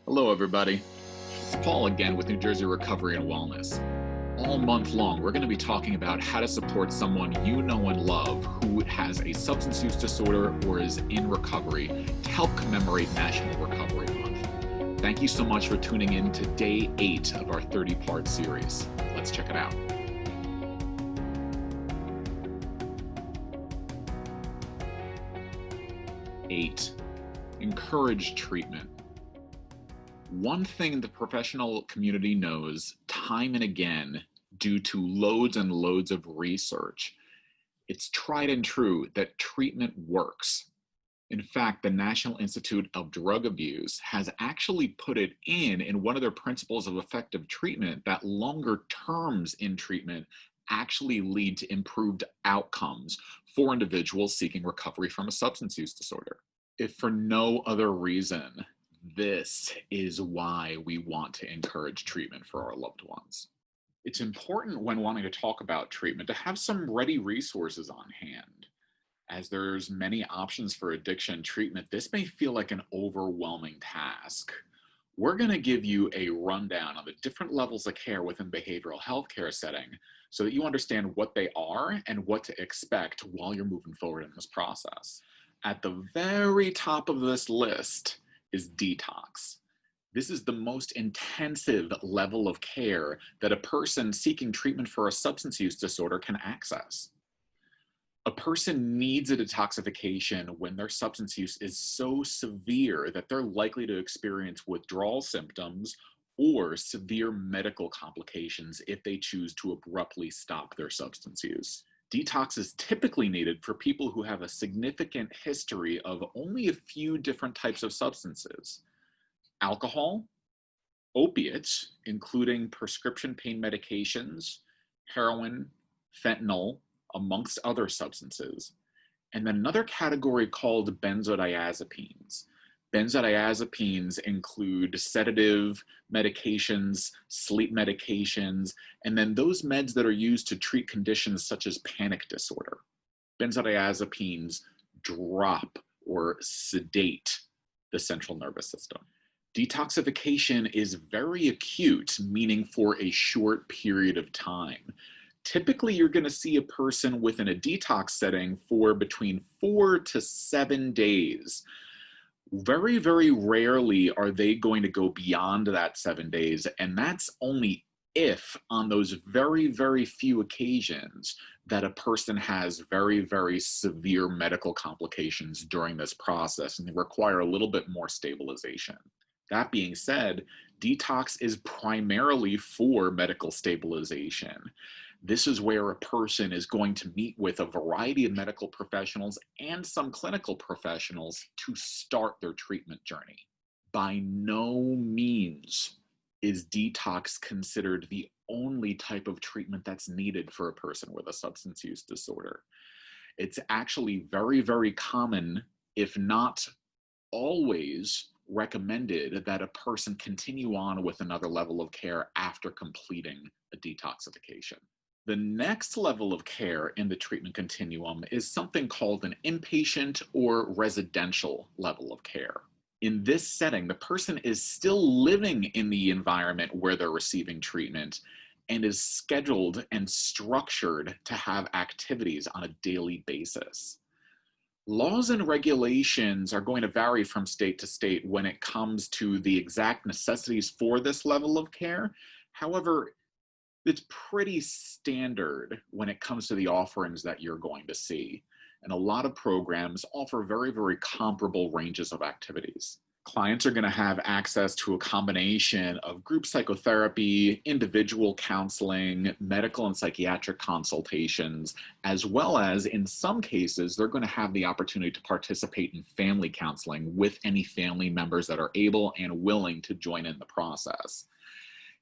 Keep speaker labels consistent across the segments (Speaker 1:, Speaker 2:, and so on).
Speaker 1: Hello, everybody. It's Paul again with New Jersey Recovery and Wellness. All month long, we're going to be talking about how to support someone you know and love who has a substance use disorder or is in recovery to help commemorate National Recovery Month. Thank you so much for tuning in to day 8 of our 30-part series. Let's check it out. 8. Encourage treatment. One thing the professional community knows time and again, due to loads and loads of research, it's tried and true that treatment works. In fact, the National Institute of Drug Abuse has actually put it in one of their principles of effective treatment that longer terms in treatment actually lead to improved outcomes for individuals seeking recovery from a substance use disorder. If for no other reason, this is why we want to encourage treatment for our loved ones. It's important when wanting to talk about treatment to have some ready resources on hand. As there's many options for addiction treatment, this may feel like an overwhelming task. We're going to give you a rundown on the different levels of care within behavioral health care setting so that you understand what they are and what to expect while you're moving forward in this process. At the very top of this list is detox. This is the most intensive level of care that a person seeking treatment for a substance use disorder can access. A person needs a detoxification when their substance use is so severe that they're likely to experience withdrawal symptoms or severe medical complications if they choose to abruptly stop their substance use. Detox is typically needed for people who have a significant history of only a few different types of substances: alcohol, opiates, including prescription pain medications, heroin, fentanyl, amongst other substances, and then another category called benzodiazepines. Benzodiazepines include sedative medications, sleep medications, and then those meds that are used to treat conditions such as panic disorder. Benzodiazepines drop or sedate the central nervous system. Detoxification is very acute, meaning for a short period of time. Typically, you're going to see a person within a detox setting for between 4 to 7 days. Very, very rarely are they going to go beyond that 7 days, and that's only if on those very, very few occasions that a person has very, very severe medical complications during this process and they require a little bit more stabilization. That being said, detox is primarily for medical stabilization. This is where a person is going to meet with a variety of medical professionals and some clinical professionals to start their treatment journey. By no means is detox considered the only type of treatment that's needed for a person with a substance use disorder. It's actually very, very common, if not always recommended, that a person continue on with another level of care after completing a detoxification. The next level of care in the treatment continuum is something called an inpatient or residential level of care. In this setting, the person is still living in the environment where they're receiving treatment and is scheduled and structured to have activities on a daily basis. Laws and regulations are going to vary from state to state when it comes to the exact necessities for this level of care. However, it's pretty standard when it comes to the offerings that you're going to see. And a lot of programs offer very, very comparable ranges of activities. Clients are going to have access to a combination of group psychotherapy, individual counseling, medical and psychiatric consultations, as well as, in some cases, they're going to have the opportunity to participate in family counseling with any family members that are able and willing to join in the process.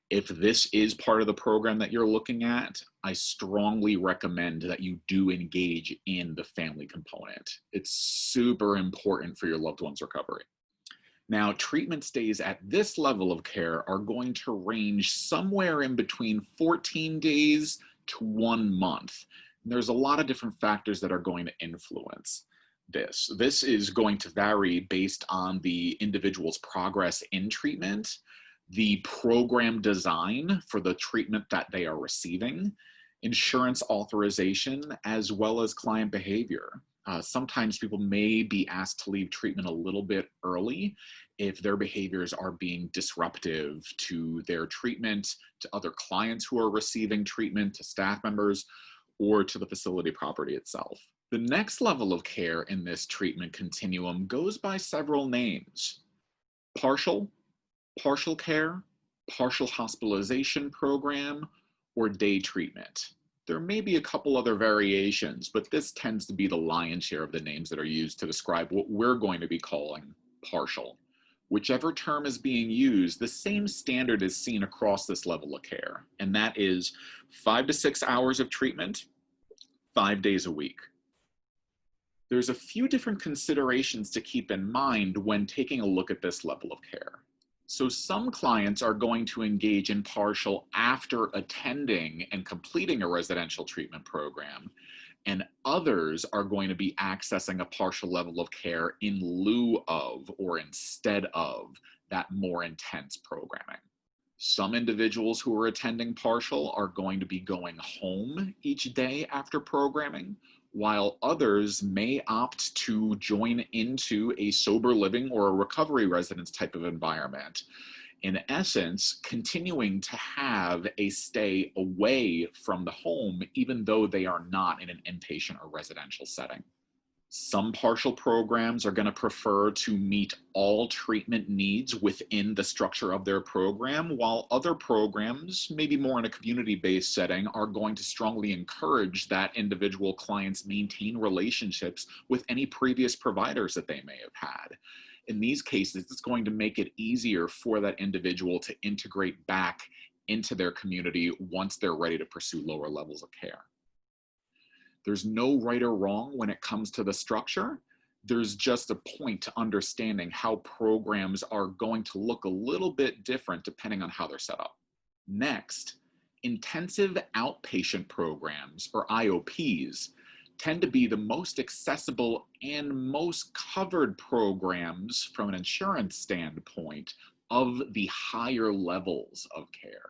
Speaker 1: If this is part of the program that you're looking at, I strongly recommend that you do engage in the family component. It's super important for your loved one's recovery. Now, treatment stays at this level of care are going to range somewhere in between 14 days to 1 month. And there's a lot of different factors that are going to influence. this. This is going to vary based on the individual's progress in treatment, the program design for the treatment that they are receiving, insurance authorization, as well as client behavior. Sometimes people may be asked to leave treatment a little bit early if their behaviors are being disruptive to their treatment, to other clients who are receiving treatment, to staff members, or to the facility property itself. The next level of care in this treatment continuum goes by several names: partial, partial care, partial hospitalization program, or day treatment. There may be a couple other variations, but this tends to be the lion's share of the names that are used to describe what we're going to be calling partial. Whichever term is being used, the same standard is seen across this level of care, and that is 5 to 6 hours of treatment, 5 days a week. There's a few different considerations to keep in mind when taking a look at this level of care. So some clients are going to engage in partial after attending and completing a residential treatment program, and others are going to be accessing a partial level of care in lieu of or instead of that more intense programming. Some individuals who are attending partial are going to be going home each day after programming, while others may opt to join into a sober living or a recovery residence type of environment. In essence, continuing to have a stay away from the home, even though they are not in an inpatient or residential setting. Some partial programs are going to prefer to meet all treatment needs within the structure of their program, while other programs, maybe more in a community-based setting, are going to strongly encourage that individual clients maintain relationships with any previous providers that they may have had. In these cases, it's going to make it easier for that individual to integrate back into their community once they're ready to pursue lower levels of care. There's no right or wrong when it comes to the structure. There's just a point to understanding how programs are going to look a little bit different depending on how they're set up. Next, intensive outpatient programs, or IOPs, tend to be the most accessible and most covered programs from an insurance standpoint of the higher levels of care.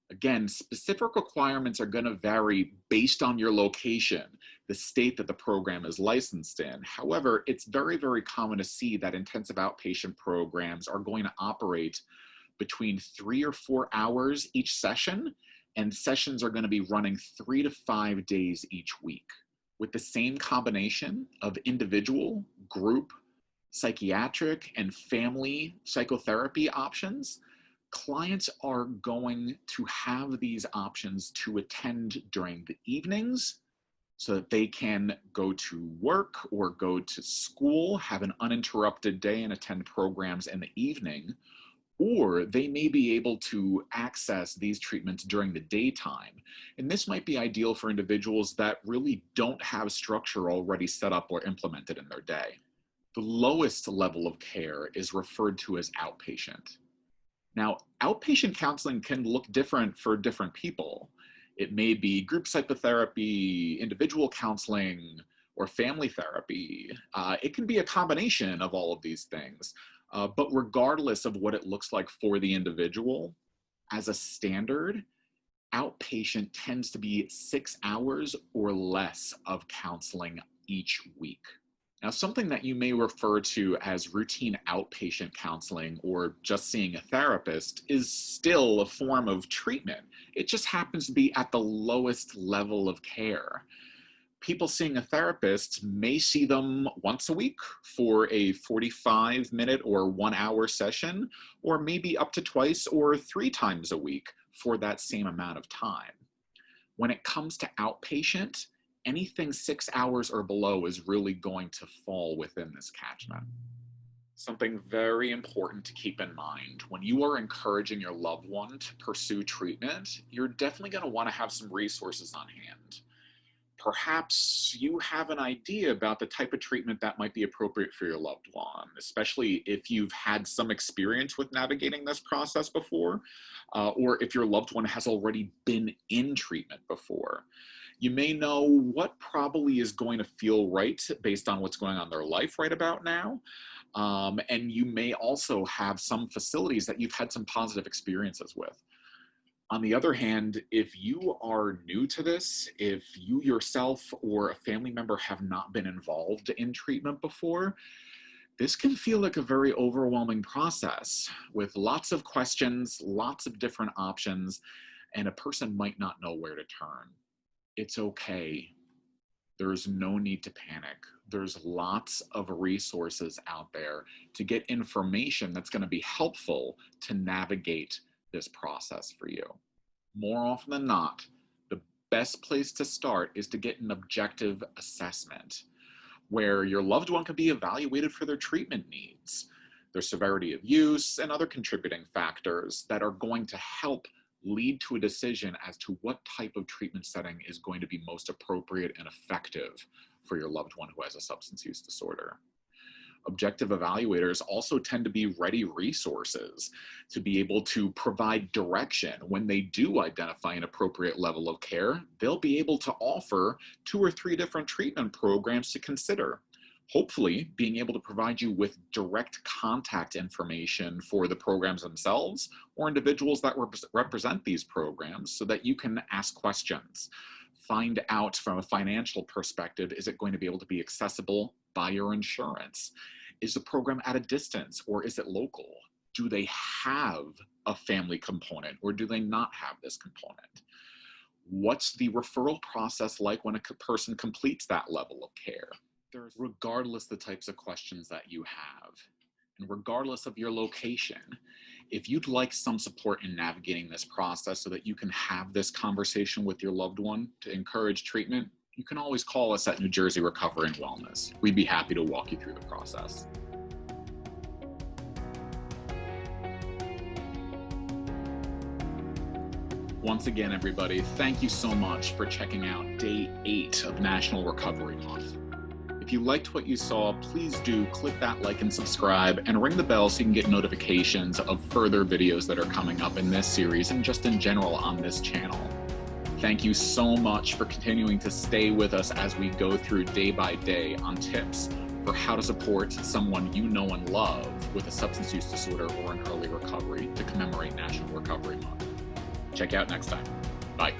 Speaker 1: Again, specific requirements are going to vary based on your location, the state that the program is licensed in. However, it's very, very common to see that intensive outpatient programs are going to operate between 3 or 4 hours each session, and sessions are going to be running 3 to 5 days each week, with the same combination of individual, group, psychiatric, and family psychotherapy options. Clients are going to have these options to attend during the evenings so that they can go to work or go to school, have an uninterrupted day and attend programs in the evening, or they may be able to access these treatments during the daytime. And this might be ideal for individuals that really don't have structure already set up or implemented in their day. The lowest level of care is referred to as outpatient. Now, outpatient counseling can look different for different people. It may be group psychotherapy, individual counseling, or family therapy. It can be a combination of all of these things. But regardless of what it looks like for the individual, as a standard, outpatient tends to be 6 hours or less of counseling each week. Now, something that you may refer to as routine outpatient counseling or just seeing a therapist is still a form of treatment. It just happens to be at the lowest level of care. People seeing a therapist may see them once a week for a 45-minute or 1-hour session, or maybe up to twice or 3 times a week for that same amount of time. When it comes to outpatient, anything 6 hours or below is really going to fall within this catchment. Something very important to keep in mind: when you are encouraging your loved one to pursue treatment, you're definitely going to want to have some resources on hand. Perhaps you have an idea about the type of treatment that might be appropriate for your loved one, especially if you've had some experience with navigating this process before, or if your loved one has already been in treatment before. You may know what probably is going to feel right based on what's going on in their life right about now. And you may also have some facilities that you've had some positive experiences with. On the other hand, if you are new to this, if you yourself or a family member have not been involved in treatment before, this can feel like a very overwhelming process with lots of questions, lots of different options, and a person might not know where to turn. It's okay. There's no need to panic. There's lots of resources out there to get information that's going to be helpful to navigate this process for you. More often than not, the best place to start is to get an objective assessment where your loved one can be evaluated for their treatment needs, their severity of use, and other contributing factors that are going to help lead to a decision as to what type of treatment setting is going to be most appropriate and effective for your loved one who has a substance use disorder. Objective evaluators also tend to be ready resources to be able to provide direction. When they do identify an appropriate level of care, they'll be able to offer 2 or 3 different treatment programs to consider. Hopefully, being able to provide you with direct contact information for the programs themselves or individuals that represent these programs so that you can ask questions. Find out from a financial perspective, is it going to be able to be accessible by your insurance? Is the program at a distance or is it local? Do they have a family component or do they not have this component? What's the referral process like when a person completes that level of care? Regardless the types of questions that you have, and regardless of your location, if you'd like some support in navigating this process so that you can have this conversation with your loved one to encourage treatment, you can always call us at New Jersey Recovery and Wellness. We'd be happy to walk you through the process. Once again, everybody, thank you so much for checking out Day 8 of National Recovery Month. If you liked what you saw, please do click that like and subscribe and ring the bell so you can get notifications of further videos that are coming up in this series and just in general on this channel. Thank you so much for continuing to stay with us as we go through day by day on tips for how to support someone you know and love with a substance use disorder or an early recovery to commemorate National Recovery Month. Check you out next time. Bye.